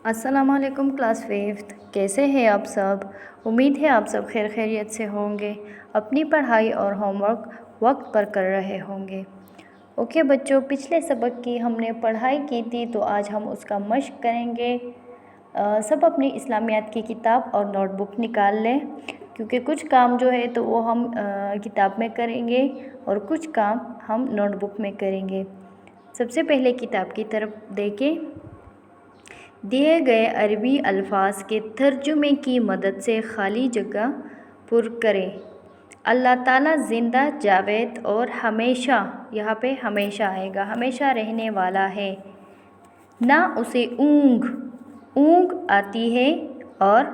अस्सलाम वालेकुम class 5th। कैसे हैं आप सब? उम्मीद है आप सब खैर खैरियत से होंगे, अपनी पढ़ाई और होमवर्क वक्त पर कर रहे होंगे। ओके बच्चों, पिछले सबक की हमने पढ़ाई की थी तो आज हम उसका मश्क करेंगे। सब अपनी इस्लामियात की किताब और नोटबुक निकाल लें, क्योंकि कुछ काम जो है तो वो हम किताब में करेंगे और कुछ काम हम नोटबुक में करेंगे। सबसे पहले किताब की तरफ देखें। दिए गए अरबी अल्फाज के तर्जुमे की मदद से खाली जगह पुर करें। अल्लाह ताला ज़िंदा, जावेद और हमेशा, यहाँ पे हमेशा आएगा, हमेशा रहने वाला है। ना उसे ऊँग आती है और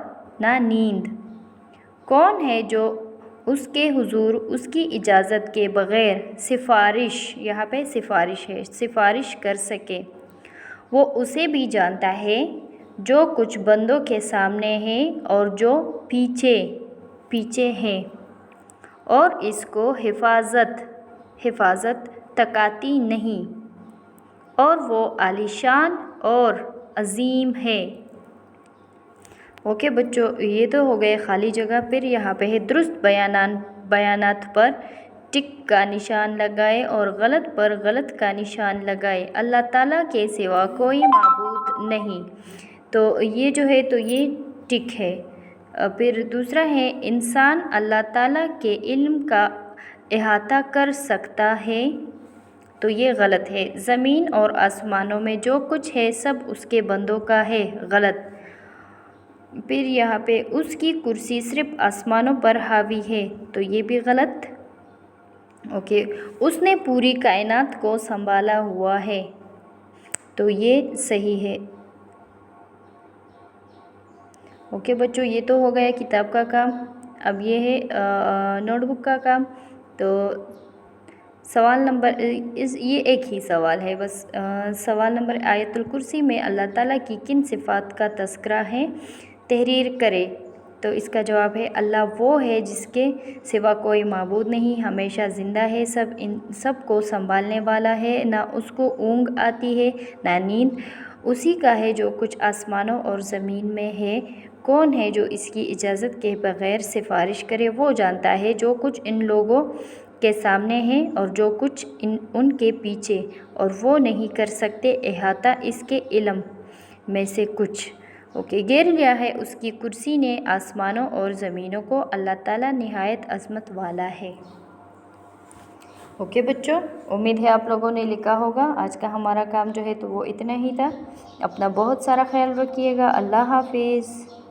ना नींद। कौन है जो उसके हुजूर उसकी इजाज़त के बग़ैर सिफारिश, यहाँ पे सिफारिश है, सिफारिश कर सके। वो उसे भी जानता है जो कुछ बंदों के सामने है और जो पीछे हैं, और इसको हिफाजत तकाती नहीं, और वो आलीशान और अजीम है। ओके बच्चों, ये तो हो गए खाली जगह। फिर यहाँ पे है दुरुस्त बयानात पर टिक का निशान लगाए और गलत पर गलत का निशान लगाए। अल्लाह ताला के सिवा कोई माबूद नहीं, तो ये जो है तो ये टिक है। फिर दूसरा है इंसान अल्लाह ताला के इल्म का इहाता कर सकता है, तो ये गलत है। ज़मीन और आसमानों में जो कुछ है सब उसके बंदों का है, गलत। फिर यहाँ पे उसकी कुर्सी सिर्फ आसमानों पर हावी है, तो ये भी गलत। ओके, उसने पूरी कायनात को संभाला हुआ है, तो ये सही है। ओके बच्चों, ये तो हो गया किताब का काम। अब ये है नोटबुक का काम। तो सवाल नंबर ये एक ही सवाल है बस। सवाल नंबर, आयतुल कुर्सी में अल्लाह ताला की किन सिफ़ात का तज़किरा है, तहरीर करे। तो इसका जवाब है अल्लाह वो है जिसके सिवा कोई माबूद नहीं, हमेशा ज़िंदा है, सब को संभालने वाला है, ना उसको ऊँग आती है ना नींद। उसी का है जो कुछ आसमानों और ज़मीन में है। कौन है जो इसकी इजाज़त के बग़ैर सिफारिश करे? वो जानता है जो कुछ इन लोगों के सामने है और जो कुछ उनके पीछे, और वो नहीं कर सकते इहाता इसके इल्म में से कुछ। ओके, घेर लिया है उसकी कुर्सी ने आसमानों और ज़मीनों को, अल्लाह ताला निहायत अज़मत वाला है। ओके बच्चों, उम्मीद है आप लोगों ने लिखा होगा। आज का हमारा काम जो है तो वो इतना ही था। अपना बहुत सारा ख्याल रखिएगा। अल्लाह हाफिज़।